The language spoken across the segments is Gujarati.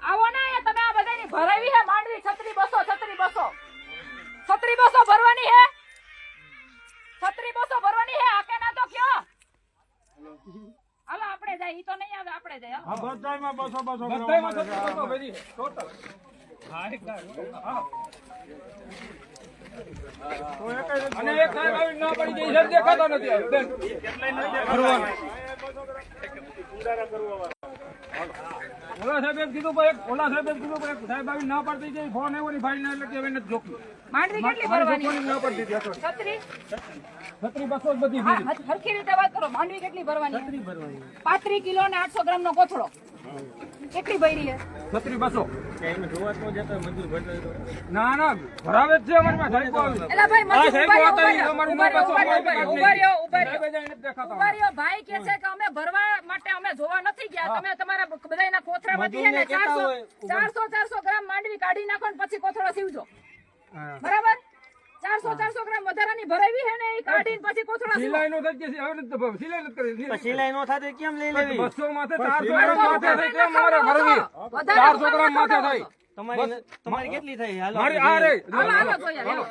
આવો ને તમે આ બધાની ભરાવી હે માંડવી છત્રી બસો ભરવાની હે છત્રી બસો ભરવાની હે આકે ના તો કયો હાલો આપણે જાય ઈ તો નહીં આવે આપણે જાય હા બધાયમાં 200 બધાયમાં 200 ભરી ટોટલ હા અને એક સાહેબ આવી ના પડી ગઈ છે દેખાતો નથી બેન કેટલાય ઓલા સાહેબ કીધું ભાઈ ઓલા સાહેબ કીધું ભાઈ સાહેબ આવી ના પડતી જાય ફોન આવ્યો ની ભાઈ ના એટલે કે હવે નથી જોકી માંડવી કેટલી ભરવાની ના પડતી હતી છત્રી 200 બધી હરખી રીતે વાત કરો માંડવી કેટલી ભરવાની છત્રી ભરવાની 35 કિલો ને 800 ગ્રામ નો કોથળો કેટલી ભરી છે છત્રી 200 કે એમ જોવા તો જતો મજૂર ભરતો ના ના ભરાવે જ છે અમારી પાસે સાહેબ આવી એલા ભાઈ મજૂર અમારું ઉભાર્યો ભાઈ કે છે કે અમે ભરવા માટે અમે જોવા નથી ગયા તમે તમારા બધાયના કોથળામાંથી ને 400 ગ્રામ માંડવી કાઢી નાખો ને પછી કોથળો સીવજો બરાબર 400 ગ્રામ વધારાની ભરાવી હે ને એ કાઢીને પછી કોથળો સિલાઈ નો થઈ જશે હવે સિલાઈ ન કરી સિલાઈ નો થાતે કેમ લઈ લેવી 200 માથે 400 ગ્રામ માથે થઈ કેમ મારે ભરવી 400 ગ્રામ માથે થઈ તમારી કેટલી થઈ હાલો મારી આ રે હાલો જોયા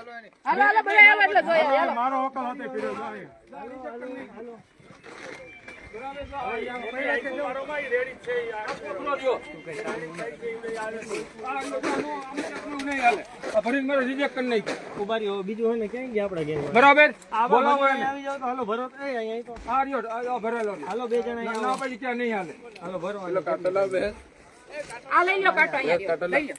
હાલો ભાઈ આવે એટલે જોયા મારો હોકલ હતો પીરો ભાઈ હાલો બરાબર હાલો બે જણા ક્યાં નહીં હાલે હાલો ભરો આ લઈ લો કાંટો લઈ લો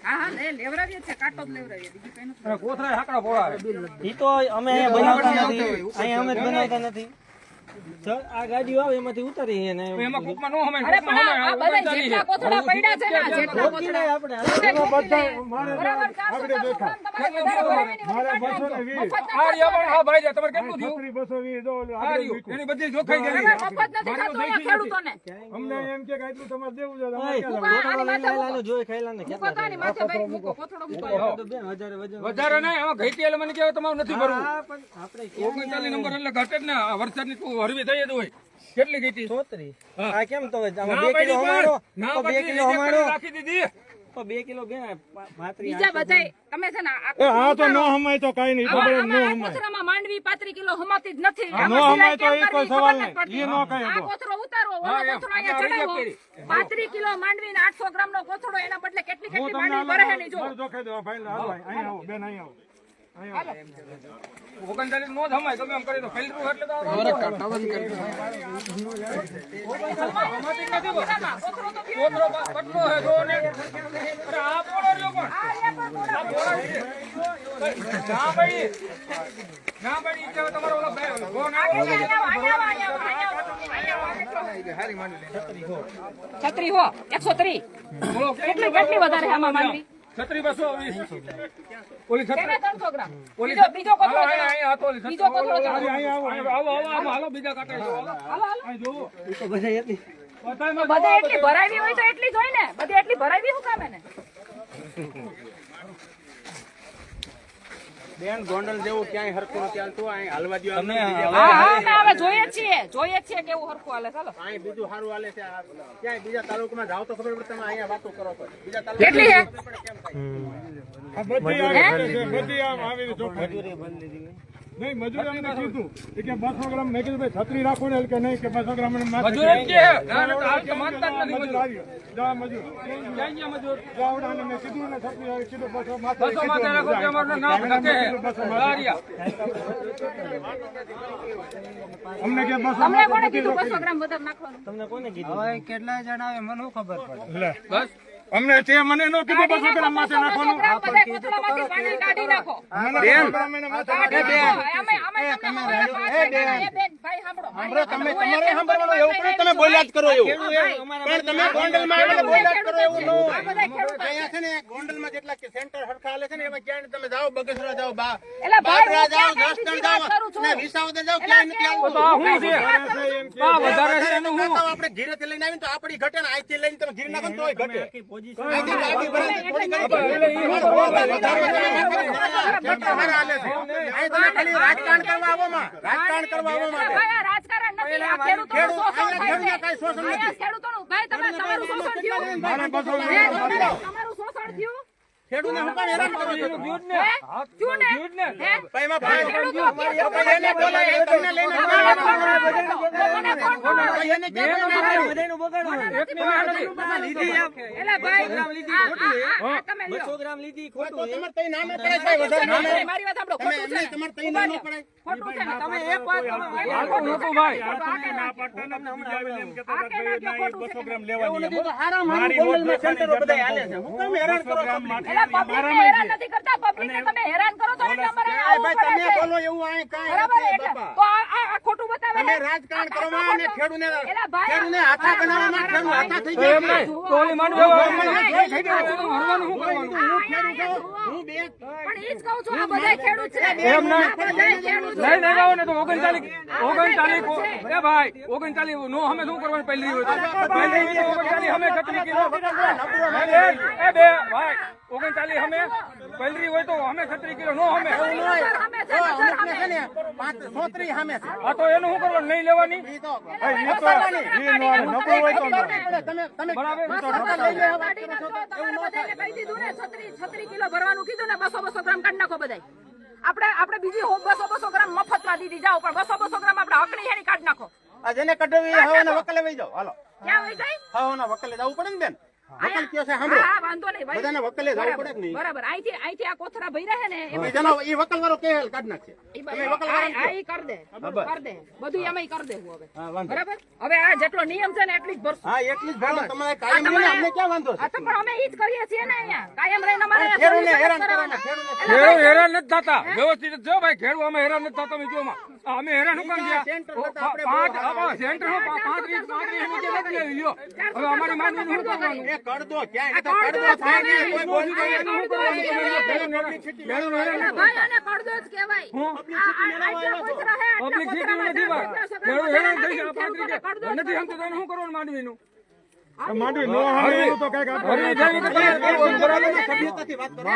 હા લેવરાવીએ છે કાંટો જ લેવરાવીએ બીજું કઈ નથી કોથળા હાકડા પોળા ઈ તો અમે બનાવતા નથી અહીંયા અમે બનાવતા નથી સર આ ગાડીઓ આવે એમાંથી ઉતારી ને એમાં કોકમાં નો હમાય અરે પણ આ બધા જેટલા કોથળા પડ્યા છે ને જેટલા કોથળા આપણે બધા મારે આગળ દેખા મારે 220 આ રિયા પણ હા ભાઈ તમારે કેટલું થયું 220 જો એની બધી જોખાઈ ગઈ મફત નથી ખાતો ખેડૂતોને અમને એમ કે આટલું તમારે દેવું છે તમારે જોઈ ખાઈલા ને કેટલા કાની માથે ભાઈ મૂકો કોથળો મૂકો વધારે નહીં હવે ઘટી એટલે મને કહેવા તમારું નથી ભરવું આપણે 39 નંબર એટલે ઘટે જ ને વરસાદની હરવી થઈ જ હોય કેટલી ગઈ 33 આ કેમ તો 2 કિલો અમારો 2 કિલો અમારો રાખી દીધી તો 2 કિલો બે બીજા બધાય તમે છે ને આ તો નો હમાય તો કાઈ નહીં ખબર નો હમાય કોથરામાં માંડવી 35 કિલો હમાતી જ નથી નો હમાય તો એ કોઈ સવાલ નહીં ઈ નો કહે આ કોથરો ઉતારો ઓલો કોથરો અહીંયા ચડાવો 35 કિલો માંડવી ને 800 ગ્રામ નો કોથળો એના બદલે કેટલી માંડવી ભરે છે ની જો જોખે દો ભાઈ હાલો અહીં આવો બેન અહીં આવો ઓગણચાલીસ નો જમાય તમે એમ કરી દો ફિલ્ટર એટલે તો છત્રી હો 130 કેટલી વધારે આમાં માંડવી છત્રી 220 ઓલી 300 ગ્રામ બીજો કોથળો બીજો કોથળો આવો હાલો બીજા કાટે હાલો અહીં જોવો એ તો બધા એટલી ભરાવી હોય તો એટલી જ હોય ને બધી એટલી ભરાવી હું કામે ને બેન ગોંડલ જેવું ક્યાંય હરખું નથી ચાલતું અહીં હાલવા દો તમને હા હવે જોઈએ છીએ કેવું હરખું હાલે ચાલો અહીં બીજું સારું હાલે છે ક્યાંય બીજા તાલુકામાં જાવ તો ખબર પડે તમે અહીંયા વાતો કરો તો બીજા તાલુકા કેટલી છે આ બધી આમ આવી જો મજૂરી બંધ લીધી નહીં મજૂર અમને કીધું કે 200 ગ્રામ મેં કીધું ભાઈ છત્રી રાખો ને કે નહીં કે 200 ગ્રામ મજૂર કે ના આ તો માનતા જ નથી મજૂર આવ્યો જા મજૂર ક્યાં ગયા મજૂર જાવડાને મેં કીધું ને છત્રી આવી કીધું 200 માથે રાખો કે અમારું નામ લખે લારિયા અમને કે 200 તમને કોને કીધું 200 ગ્રામ વધારે નાખવાનું તમને કોને કીધું હવે કેટલા જણ આવે મને ખબર પડે બસ અમને તે મને નો કીધું 200 ગ્રામ માથે નાખવાનું બધા કોથળામાંથી પાણી કાઢી નાખો બેન બેન ભાઈ સાંભળો તમે તમારે સાંભળવાનું એવું પડે તમે બોલ્યા જ કરો એવું પણ તમે ગોંડલમાં આવીને બોલ્યા જ કરો એવું નો અહીંયા છે ને ગોંડલમાં જેટલા કે સેન્ટર હરખા હાલે છે ને એમાં ક્યાંય તમે જાઓ બગસરા જાઓ બાબરા જાઓ જસદણ જાઓ ને વિસાવદર જાઓ ક્યાંય નથી આવતું તો હું છે આ વધારે છે એનું હું આપણે ઘીરેથી લઈને આવીને તો આપડી ઘટે ને આઈથી લઈને તમે ઘીર નાખો તોય ઘટે રાજકારણ કરવા આવો રાજકારણ કરવા આવો ખેડૂતોનું શોષણ થાય છે. અહીંયા ખેડૂતોનું ભાઈ તમારું શોષણ થયું. તમારું શોષણ થયું. ખેડૂતને હું કામ હેરાન કરો છો? થયું ને? હે? એને બોલાય તમને લઈને એલા ભાઈ તમે લ્યો. 200 ગ્રામ લીધી ખોટું છે. તમારે તઈ નાનો પડે છે વધારે નાનો. મારી વાત સાંભળો. તમે ખોટું છે ને? તમારે તઈ નાનો પડે. ખોટું છે ને? તમે એક વાત ખોટું છે. એવું નથી તો હારામ હારું કોલેજમાં સેન્ટરો બધા હાલે છે. હું કેમ હેરાન કરો છો? એલા પબ્લિકને હેરાન નથી કરતા. પબ્લિકને તમે હેરાન કરો તો એટલે અમારે આવવું ભાઈ પડે તમે છે. બોલો એવું આય કાંઈ બરાબર નથી એટલે બાપા. તો આ ખોટું બતાવે તમે છે. રાજકારણ કરવામાં અને ખેડૂતને એલા ભાઈ, હાથા બનાવવામાં ખેડૂત હાથા થઈ જાય. હું બે પણ ઈ જ કહું છું, આ બધાય ખેડૂત છે. એમ નહીં. આ બધાય ખેડૂત છે. લઈ લેવા ને તો 39 એ ભાઈ 39 નો અમે શું કરવાનું પહેલી હોય તો પહેલી હોય તો 39 અમે 36 કિલો એ બે ભાઈ 39 અમે પહેલી હોય તો અમે 36 કિલો નો અમે સામે છે, નજર સામે. છે ને 35 સામે છે. આ તો એનું શું કરવાનું નહીં લેવાની ઈ તો તમે બરાબર કાઢી નાખો. તમારે બધાયને કહી દીધું ને, 36 કિલો ભરવાનું કીધું ને, 200 ગ્રામ કાઢી નાખો બધાય. આપણે બીજી 200 ગ્રામ મફતમાં દીધી જાઓ, પણ 200 ગ્રામ આપણે હકની હેની કાઢી નાખો. આ જેને કઢવી હવાના વકલે વઈ જાઓ. હાલો ક્યાં વઈ જાય? હવાના વકલે જવું પડે ને બેન. વકલ કયો છે હા, સાંભળો. હા, વાંધો નહીં ભાઈ. બધાને વકલે જવું પડે કે નહીં? બરાબર. અહીંથી આ કોથરા ભર્યા છે ને એ બીજાનો ઈ વકલ વાળો કેલ કાઢ નાખશે. ઈ કર દે. બધું એમાં કર દે હું હવે. બરાબર. હવે આ જેટલો નિયમ છે ને એટલી જ ભરશું. હા એટલી જ ભાડો તમારે કાયમ રહીને અમને ક્યાં વાંધો છે? આ તો પણ અમે ઈ જ કરીએ છીએ ને અહીંયા. કાયમ રહીને અમારે ખેડૂતને સર્વિસ હેરાન કરવાના. કરવાના. ખેડૂત હેરાન નથી થતા વ્યવસ્થિત જો ભાઈ ખેડૂત અમે હેરાન નથી થતા જો અમે હેરાન શું કામ ગયા સેન્ટર કરતા આપણે સેન્ટર 35 લ્યો હવે અમારી માંગણી શું કરવાનું એ કર દો ક્યાં એ તો કર દો થાય ને કોઈ બોલતું ભાઈ આને પડદો જ કહેવાય. આટલા કોથરા હે, આટલા પબ્લિક સિટી કોથરામાં નથી ચાર ભાઈ સગા ખેડૂત હેરાન થઈ જાય ખેડૂતોને પડદો જ નથી કહેવાય. સમજતો શું કરવાનું માંડવીનું માંડવી નો હરવી તો કઈક હરવી થાય તો બરાબર સભ્યતાથી વાત કરો.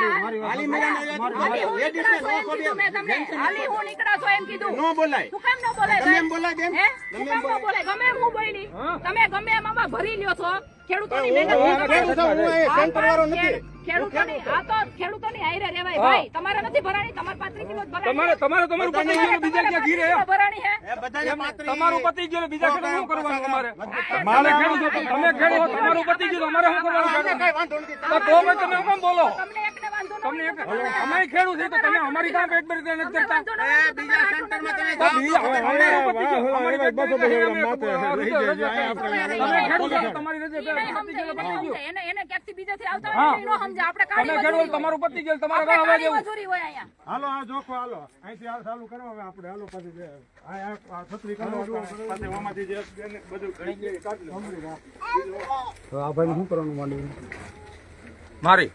હાલી મેળાને હાલી હું નીકળ્યા છો એમ કીધું મેં તમને. હાલી હું નીકળ્યા છો એમ કીધું. નો બોલાય. શું કેમ ન બોલાય ગમે એમ સાહેબ? બોલાય બેન. હે? શું કેમ ન બોલાય? ગમે એમ હું બોલી. તમે ગમે એમ આમાં ભરી લ્યો છો. ખેડૂતોની મહેનત ખેડૂત છું, હું એ સેન્ટર વાળો નથી. ખેડૂતોની હારે રહેવાય ભાઈ. તમારે નથી ભરાણી, તમારે 35 કિલો જ ભરાણી. તમારું પતી ગયું બીજા ક્યાં ઘી રહ્યા ભરાણી હે. એ બધાને પાત્રી તમારું પતી ગયું બીજા ખેડૂત શું કરવાનું અમારે મારે ખેડૂત તમે ખેડૂત તમારું પતી ગયું અમારે શું કરવાનું ખેડૂત? કઈ વાંધો નથી. તો ભાઈ તમે કેમ બોલો તમને એકને વાંધો તમને નથી. અમે ખેડૂત છે તો તમે અમારી કામ પેટ ભરી નથી તમને કરતા વાંધો નથી. બીજા સેન્ટરમાં તમે તો બીજા અમારું પતી ગયું. અમારી પેટ ભરી નથી. તમે ખેડૂત છો, તમારી ઈ રજા નહીં પતી સમજે, ગયું એને પતી ગયું એને ક્યાંકથી બીજેથી આવતા હા. હોય ને ઈ ન સમજે. આપણે તમે કાળી ખેડૂત મજૂરી હોય. તમારું પતી ગયું તમારે આપણે ગાવા કાળી જેવું મજૂરી હોય અહીંયા. હાલો આ જોખો હાલો અહીંથી આ ચાલુ કરો હવે આપણે હાલો પછી આ છત્રી કરો પછી આમાંથી જે બધું કાઢી લો આ ભાઈ શું કરવાનું માંડ્યું મારી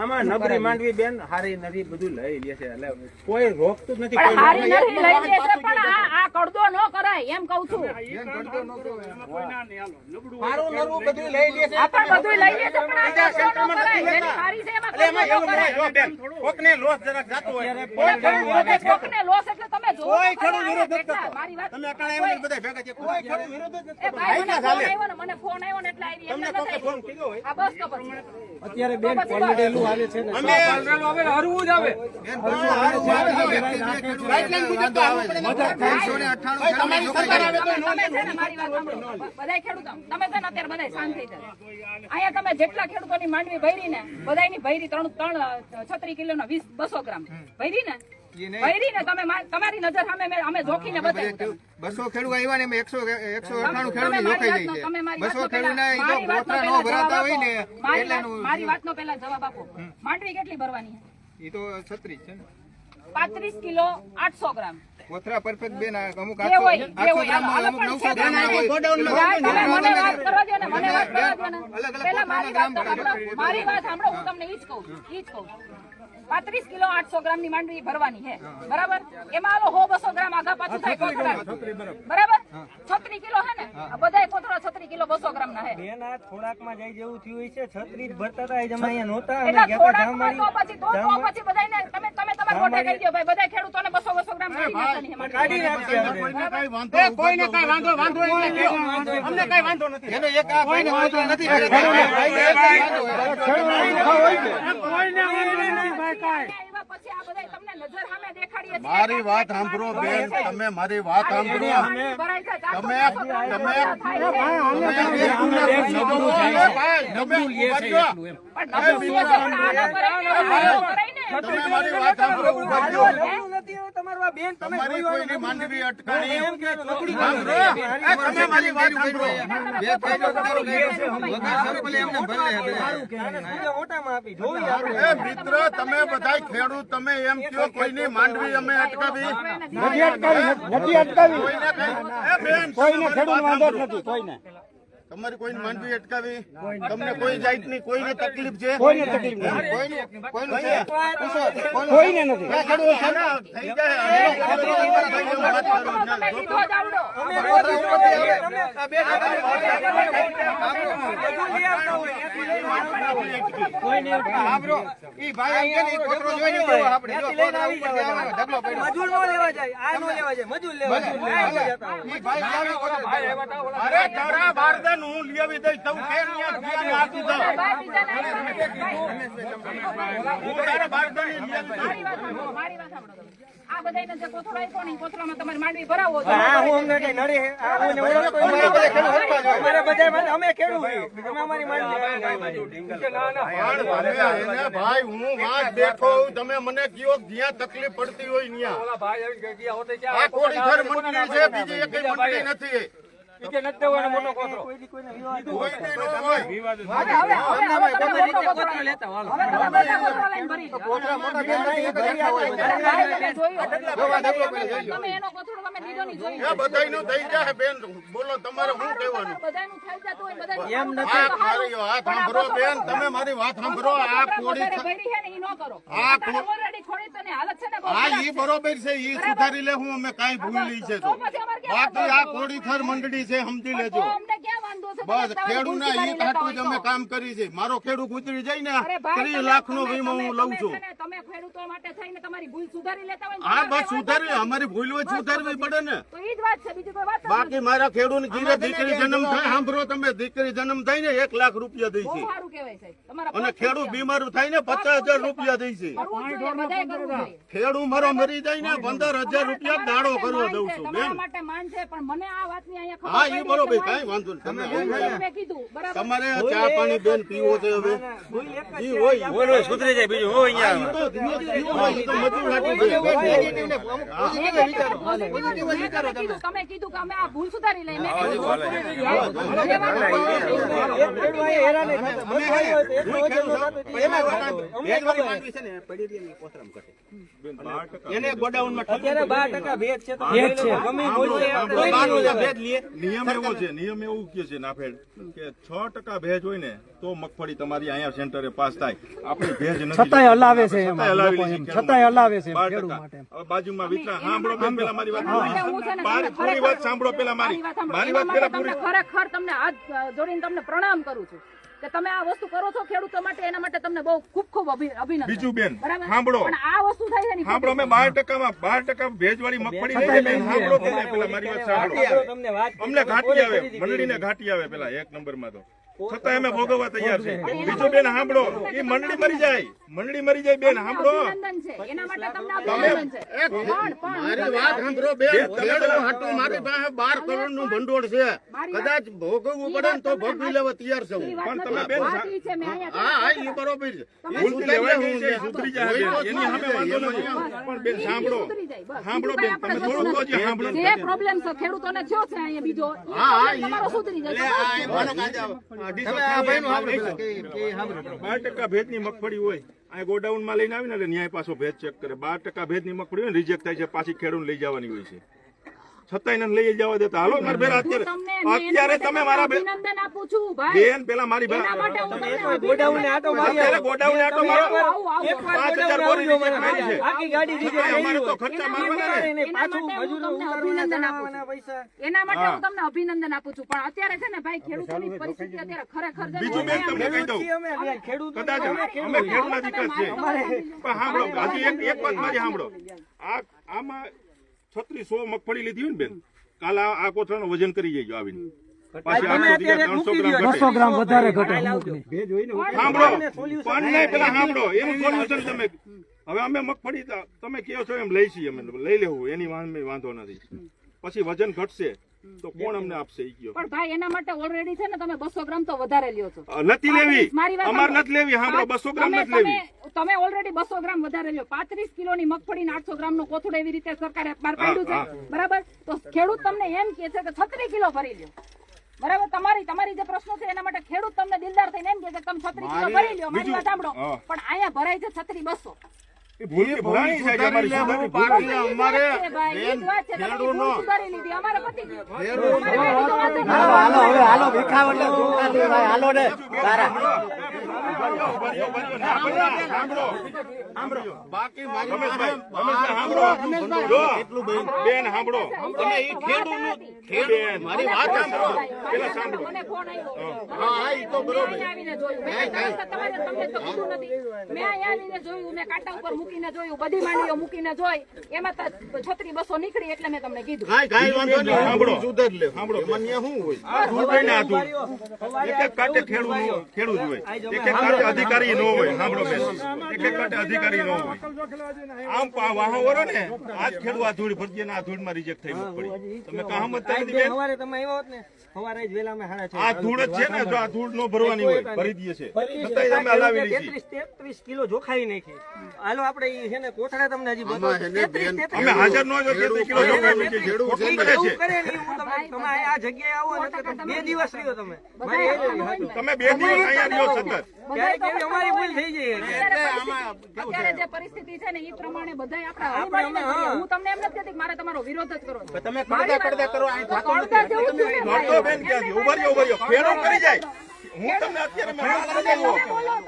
આમાં નબળી માંડવી બેન હારી નથી બધું લઈ લે છે એટલે કોઈ રોકતું જ નથી. પણ કોઈ હારી રોકે. નથી લઈ લેશે, પણ આ કડદો ન કરાય એમ કહું છું. મારું નરવું બધું લઈ લે છે. આ પણ બધું લઈ લેશે, પણ આ બીજા કડદો ન સેન્ટરમાં કરાય. નથી જેની લેતા. હારી છે એમાં એટલે એમાં કડદો ન એવું કરાય. નહીં. જો બેન કોકને લોસ જરાક જાતું હોય કોકને લોસ એટલે તમે જોવો કોઈ તો ખરા ખેડૂત વિરોધ નથી કેટલા. કરતો. મારી વાત તમે અટાણે આવીને બધા ભેગા છે કોઈ ખેડૂત વિરોધ જ નથી એ કરતો. ભાઈ મને હાઈના ફોન ચાલે. આવ્યો ને, મને ફોન આવ્યો ને એટલે આવી. તમને એટલે કોકે નથી ફોન આવી. કીધો હોય આ બસ તો પછી. અત્યારે બેન ક્વોલિટીનું આવે છે ને અમે હવે હરવું જ આવે ગાઈડલાઈન મુજબ તો આવવું પડે ને. ભાઈ, તમારી સરકાર આવે તો નો તમે લે. છે ને મારી વાત સાંભળો. બધાય ખેડૂતો તમે છે ને અત્યારે બધાય શાંત થઈ જાય. અહીંયા તમે જેટલા ખેડૂતોની માંડવી ભરી ને બધાયની ભરી 36 કિલોના 200 ગ્રામ ભરી ને તમે તમારી નજર સામે અમે જોખીને બતાવ્યું તમને. 200 ખેડૂત આવ્યા ને એમાં 198 ખેડૂત તમે મારી જોખાઈ વાતનો- જાય તમે છે. મારી 200 વાતનો ખેડૂતના ઈ મારી જો વાતનો ગોથરા પહેલા ન ભરાતા જવાબ હોય ને આપો. મારી એટલાનું મારી વાતનો પહેલા જવાબ આપો. માંડવી કેટલી ભરવાની છે? ઈ તો 36 છે ને 35 કિલો 800 ગ્રામ. ગોથરા પરફેક્ટ બેન અમુક જે હોય, 800 જે હોય. ગ્રામમાં હાલો, અમુક પણ 900 છે ગ્રામમાં હોય. ગોડાઉનમાં ભાઈ, તમે મને વાત કરવા દો ને, મને વાત કરવા દો ને. અલગ અલગ પહેલા મારી વાત તો ગ્રામ સાંભળો. મારી વાત સાંભળો, હું તમને ઈ જ કહું છું. 35 કિલો 800 ગ્રામ ની માંડવી ભરવાની છે, બરાબર? એમાં આવો 100-200 ગ્રામ આગા પાછું થાય કોથળા. બરાબર? 36 કિલો હે ને? આ બધાય કોથળા 36 કિલો 200 ગ્રામ ના હે બેન આ થોડાકમાં જાય જેવું થયું છે. છત્રી જ ભરતા હતા, એ જમા અહીંયા નહોતા. અમે એટલે ગયા તા થોડાકમાં તો પછી બધાયને તમે તમારા મોઢે કહી દો ભાઈ બધા ખેડૂતોને 200 ગ્રામ કાઢી નાખવાની છે. કાઢી નાખશે હવે. કોઈને કઈ વાંધો અમને કઈ વાંધો નથી. એનો એક આ ભાઈને વાંધો નથી. એવા પછી આ બધાય તમને નજર સામે દેખાડીએ છીએ. મારી વાત સાંભળો બેન, તમે મારી વાત સાંભળો. ભરાય છે, ચારસો તમે પાંચસો તમે થાય છે. તમે મારી વાત સાંભળો. ઉભા રહ્યો. એવું નથી હવે તમારું આ બેન, તમે તમારી કોઈની માંડવી અટકાણી. ચોકડી સાંભળો. તમે મારી વાત સાંભળો. મોટામાં આપી જોઈ આપણે. એ મિત્ર, તમે બધા ખેડૂત, તમે એમ કહો કોઈની માંડવી અમે અટકાવી? નથી અટકાવી. કોઈને કઈ એ બેન, કોઈને તમારી ખેડૂત વાત વાંધો જ સાંભળો. નથી. કોઈને તમારી કોઈની માંડવી અટકાવી? તમને કોઈ જાતની કોઈને તકલીફ છે? કોઈને તકલીફ નથી. કોઈને નથી. થઈ જાય. વાત કરો. તમે લીધો જ આવડો. ઈ ભાઈ એમ કે ઈ કોતરો જોઈને જો આપણે જો કોતરા ઉપરથી આવે ઢગલો પડ્યો. મજૂર નો લેવા જાય, આ નો લેવા જાય, મજૂર લેવા જાય. ઈ ભાઈ આવે કોતરો અરે તારા બારદાન હું લેવી દઈશ. તું કેમ ન્યા બીજાને આપી દઉં? હું તારા બારદાની લેવી દઈશ. મારી વાત સાંભળો. આ બધાયને જે કોથળો આપ્યો ને, ઈ કોથળામાં તમારે માંડવી ભરાવો જોઈએ. આ હું અમને કઈ નડે છે? આ હું ને ઓળખતો નથી. અમારે બધા અમે ખેડૂત છીએ. તમે અમારી માંડવી ના ના પણ તમે એને ભાઈ હું વાત બેઠો હોઉં, તમે મને કયો જ્યાં તકલીફ પડતી હોય ન્યા. ઓલા ભાઈ આવી ગયા હોતે આ કોડીઘર મંડળી છે, બીજી એકય મંડળી નથી. ઈ કે નથી દેવાનો મોટો કોતરો. કોઈની ન હોય. હવે તમે મોટો કોથળો લેતા હાલો. હવે તમે મોટા કોથળા લઈને ભરી જાઓ. તમે એનો કોથળો તમે લીધો નહીં જોઈ. એ બધાયનું થઈ જાય બેન. બોલો તમારે શું કહેવાનું? બધાયનું થઈ જતું હોય, બધાયનું એમ નથી. મારી વાત સાંભળો બેન, તમે મારી વાત સાંભળો. આ કોડી વધારે ભરી છે ને ઈ ન કરો. આ તમે already ખોડી તો ને હાલત છે ને બહુ હા ખરાબ ઈ છે. બરોબર છે. ઈ સુધારી લે. હું અમે કાંઈ ભૂલી છે તો. પછી અમારે ક્યાં બાકી વાંધો આ છે? કોડીખર મંડળી છે, સમજી લેજો. તો અમને ક્યાં વાંધો છે? બસ તમે ખેડૂતના ભૂલ હિત સુધારી હાટું જ લેતા અમે હોય તો. કામ કરી છે. મારો ખેડૂત ગુજરી જાય ને અરે ભાઈ, 30 તમે- લાખનો તમે- વીમો હું તમે- લઉં છું. છે ને, તમે ખેડૂતો માટે થઈને તમારી ભૂલ સુધારી લેતા હોય ને, હા તમારે બસ કઈ સુધારી. વાંધો અમારી ભૂલ હોય સુધારવી પડે ને. તો ઈ જ વાત છે, બીજી કોઈ વાત જ નથી. બાકી મારા ખેડૂત ઘીરે દીકરી જન્મ થાય, સાંભળો તમે, દીકરી જન્મ થાય ને 1 લાખ રૂપિયા દઈ બહુ છે. સારું કહેવાય સાહેબ. તમારા અને પગ ખેડૂત થઈ બીમાર થાય ને 50,000 રૂપિયા દઈ છે. ગયા. કરવું જ જોઈએ, બધાએ કરવું જોઈએ. ખેડૂત મારો મરી જાય ને 15,000 રૂપિયા દાડો કરવા દઉં છું તમારા બેન. માટે માન છે, પણ મને આ વાતની અહીંયા ખબર હા પડી ઈ બરોબર, કે કાંઈ વાંધો નહીં. તમે મેં કીધું બરાબર. તમારે ચા પાણી બેન પીવો છે હવે? ઈ હોય. સુધરી જાય બીજું હું હા, ઈ તો ધીમે પીવું હોય, ઈ તો મજૂર હાટું છે. તમે કીધું કે અમે આ ભૂલ સુધારી લઈએ. મેં કીધું, હેરાન નહીં થતા. અમે મજૂરી હોય તો એટલો હું વજન નો ખેડૂત થતો. એમાં ભેજવાળી માંડવી છે ને, પડી રહી એની કોથરામાં ઘટે. એને ગોડાઉનમાં અત્યારે 12% ભેજ છે તો ભેજ છે. ગમે ઈ બોલીએ આપણે લઈ લેવું. નિયમ એવો છે, નિયમ એવું કે છે નાફેડ કે 6% ભેજ હોય ને તો મગફળી તમારી અહીંયા સેન્ટરે પાસ થાય. આપણી ભેજ નથી. છતાંય હલાવે છે એમ. છતાંય હલાવેલી છે. છતાંય હલાવે છે એમ 12%. ખેડૂત માટે. હવે બાજુમાં વિતરા સાંભળો બેન, પેલા મારી વાત પૂરી. હું છે ને પૂરી વાત સાંભળો પેલા મારી વાત પેલા પૂરી. ખરેખર તમને હાથ જોડીને તમને પ્રણામ કરું છું કે તમે આ વસ્તુ કરો છો ખેડૂતો માટે. એના માટે તમને બહુ ખૂબ ખૂબ અભિનંદન. બીજું બેન બરાબર? સાંભળો, પણ આ વસ્તુ થાય છે ને સાંભળો, અમે 12% ભેજવાળી મગફળી લઈ જાય બેન. સાંભળો તમે પેલા મારી વાત સાંભળો. તમને વાત કરી. અમને ઘાટી આવે, મંડળીને ઘાટી આવે પેલા 1 નંબરમાં તો છતાં અમે ભોગવવા તૈયાર છે. બીજું બેન સાંભળો, એ મંડળી મરી જાય બેન. સાંભળો, અભિનંદન છે. એના માટે તમને અભિનંદન છે. પણ મારી વાત સાંભળો બેન. ખેડૂત હાટું મારી પાસે 12 કરોડનું ભંડોળ છે. કદાચ ભોગવવું પડે ને તો ભોગવી લેવા તૈયાર છું. ઈ વાત પણ નથી. તમે બેન વાત ઈ છે, મેં અહીંયા હા હા ઈ બરોબર છે. ભૂલથી લેવાઈ ગઈ છે, સુધરી જાય બેન. એની સામે વાંધો નથી. પણ બેન સાંભળો, સુધરી જાય, બસ. સાંભળો બીજું બેન, કાંઈ તમે આપણે થોડુંક તો નથી. હજી સાંભળો. જે પ્રોબ્લેમ છે ખેડૂતોને થયો છે અહીંયા બીજો ઈ problem તમારો સુધરી જશે. આ ભાઈનું આપણે પેલા કે સાંભળો 12% ભેજની મગફળી હોય, આ ગોડાઉનમાં લઈને આવીને એટલે ન્યાય પાછો ભેજ ચેક કરે. 12% ભેજની મગફળી હોય ને રિજેક્ટ થાય છે, પાછી ખેડૂત લઈ જવાની હોય છે. છતાંય એને લઈ જવા દેતા. હાલો મારા ભેરા હું તમને અત્યારે તમે મારા અભિનંદન આપું છું ભાઈ. બેન પેલા મારી એના માટે હું તમને ગોડાઉને આટો મારી અત્યારે ગોડાઉને આટો મારો એકવાર 5000 બોરી ગોડાઉન રિજેક્ટ થઈ છે. આખી ગાડી રિજેક્ટ છતાંય અમારે તો થઈ ખર્ચા મારવાના ને. એના માટે હું તમને અભિનંદન આપું છું. પૈસા એના માટે હું તમને અભિનંદન આપું છું. પણ અત્યારે છે ને ભાઈ ખેડૂતોની પરિસ્થિતિ અત્યારે ખરેખર છે ને બીજું બેન તમને કહી દઉં, ખેડૂત કદાચ અમે ખેડૂતના દીકરા જ છે. પણ સાંભળો, હજી એક વાત મારી સાંભળો. આમાં 3600 મગફળી લીધી હોય ને બેન, કાલ આ કોથળાનું વજન કરી જઈજો આવીને. પાછી 800 ગ્રામ વધારે ઘટે. સાંભળો પણ નહીં, પેલા સાંભળો એનું સોલ્યુશન તમે. હવે અમે મગફળી તમે કહો છો એમ લઈ છીએ, અમે લઈ લેવું, એની વાંધો નથી. પછી વજન ઘટશે તો કોણ અમને આપશે ઈ કયો? પણ ભાઈ એના માટે ઓલરેડી છે ને તમે 200 ગ્રામ તો વધારે લ્યો છો. નથી લેવી, મારી વાત અમારે નથી લેવી. સાંભળો, 200 ગ્રામ નથી લેવી. તમે ઓલરેડી 200 ગ્રામ વધારે લ્યો. 35 કિલોની મગફળી ને 800 ગ્રામ નો કોથળો એવી રીતે સરકારે બહાર પાડ્યું છે, બરાબર? તો ખેડૂત તમને એમ કે છે કે 36 કિલો ભરી લ્યો, બરાબર? તમારી જે પ્રશ્નો છે એના માટે ખેડૂત તમને દિલદાર થઈને એમ કે છે તમે 36 કિલો ભરી લ્યો. મારી વાત સાંભળો, પણ અહીંયા ભરાય છે 36 200. ભૂલથી ભરાણી છે કે અમારી સુધારી ભૂલ બાકી છે. અમારે બાકી મારી રમેશભાઈ, સાંભળો. જો, બેન સાંભળો. અને ઈ ખેડૂત મારી વાત સાંભળો. પેલા સાંભળો. મને ફોન આવ્યો. હા, ઈ તો બરોબર. મેં આવીને જોયું. તમને તો કીધું નથી. મેં અહીંયા આવીને જોયું, મેં કાંટા ઉપર મૂકીને જોયું, બધી માંડવીઓ મૂકીને જોઈ, એમાં 36 200 નીકળી એટલે મેં તમને કીધું. કાંઈ વાંધો નહીં. સાંભળો. સુધાર લે. સાંભળો. એમાં ન્યા શું હોય? આ ધૂળ હોય ને, આ ધૂળ. એક એક કાંટે ખેડૂત જ હોય, એક એક કાંટે અધિકારી ન હોય. સાંભળો બેન, એક એક કાંટે અધિકારી ન હોય. આમ વાહો વરો ને, આજ ખેડૂત આ ધૂળ ભરજે ને આ ધૂળમાં રિજેક્ટ થઈ મગફળી. તમે કાં સમજતા નથી બેન? સવારે તમે આવ્યા હોત ને, સવારે જ વેલા અમે 6:30 આ ધૂળ જ છે ને, જો આ ધૂળ નો ભરવાની હોય, ભરી દઈએ છે. છતાંય અમે હલાવી લઈએ છીએ. 33 કિલો જોખાઈ નાખી. હાલો આપણે ઈ છે ને કોથળા તમને હજી આમાં છે ને બેન, અમે હાજર ન હોય તો 33 કિલો જોખાઈ લઈએ છીએ. ખેડૂત છે ખોટું ને, કરે છે. એવું કરે ને ઈ હું તમે આ જગ્યાએ આવો ને તો 2 દિવસ રહ્યો તમે. મારી એ જ હતું. તમે 2 દિવસ અહીંયા રહ્યો સતત. ક્યારેક એવી અમારી ભૂલ થઈ જાય. અત્યારે જે પરિસ્થિતિ છે ને એ પ્રમાણે બધા આપણે હળીમળીને કરીએ. હું તમને એમ નથી કહેતી કે મારે તમારો વિરોધ જ કરવો છે. તમે પડદા કરો અહીં પડદા જેવું જ છે ને ભાઈ. નડતો બેન ક્યાંથી? ઉભા રહ્યો. ખેડૂત કરી જાય. હું તમને અત્યારે મેં માલ બતાવ્યો.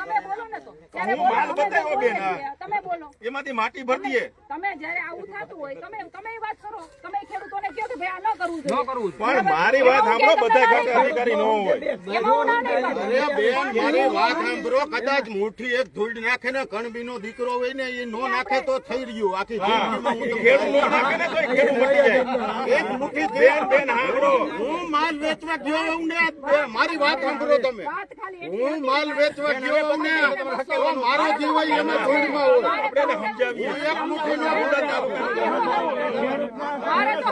તમે બોલો ને તો. ત્યારે હું માલ બતાવ્યો બેન, હા. તમે બોલો. એમાંથી માટી ભરતી છે. તમે જ્યારે આવું થતું હોય તમે એ વાત કરો. તમે ખેડૂતોને કહો કે ભાઈ આ ન કરવું જોઈએ. પણ મારી વાત સાંભળો, બધા ઘાટે અધિકારી ન હોય. એમાં હું ના નહીં પાડું. અરે બેન, મારી વાત સાંભળો. કદાચ મુઠ્ઠી એક ધૂળ નાખે ને, કણબીનો દીકરો હોય ને, એ નો નાખે તો થઈ રહ્યું. આખી જિંદગીમાં હું તમને ખેડૂત નો નાખે ને તોય ખેડૂત મટી જાય. એક મુઠ્ઠી બેન બેન સાંભળો. હું માલ વેચવા ગયો હોઉં ને, મારી વાત સાંભળો તમે. વાત ખાલી એટલી હું માલ વેચવા ગયો હોઉં ને, તો મારો જીવ હોય એમાં ધૂળમાં હોય. આપણે એને સમજાવીએ. હું એક મુઠ્ઠીનો મુદ્દત આપું. મારે તો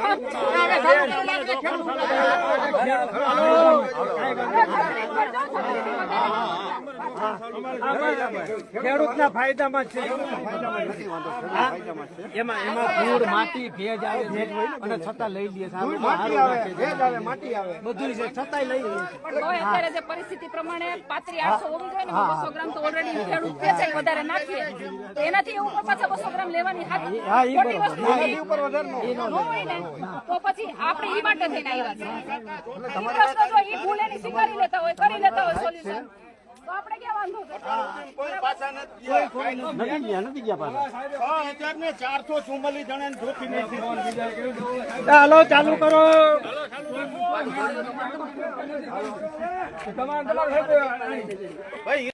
ખેડૂતના ફાયદામાં છે. એમાં ધૂળ, માટી, ભેજ આવે, ભેજ હોય અને છતાં લઈ લઈએ. માટી આવે, બધું છે છતાંય લઈ લઈએ. તોય અત્યારે જે પરિસ્થિતિ પ્રમાણે 3500 હોવી જોઈએ ને 200 ગ્રામ તો ઓલરેડી ખેડૂત વેચાય વધારે નાખીએ તો એનાથી એવું પાછા 200 ગ્રામ લેવાની ખોટી વસ્તુ છે. ન હોય ને તો પછી આપણે ઈ માટે થઈને આવ્યા છે. ઈ પ્રશ્ન જો ઈ ભૂલ એની સ્વીકારી લેતા હોય, કરી લેતા હોય સોલ્યુશન, તો આપણે ક્યાં વાંધો છે? કોઈ પાછા નથી ગયા. નથી ગયા પાછા. 6444 જણાને જોખી નથી. ચાલો ચાલુ કરો. તમારે ભાઈ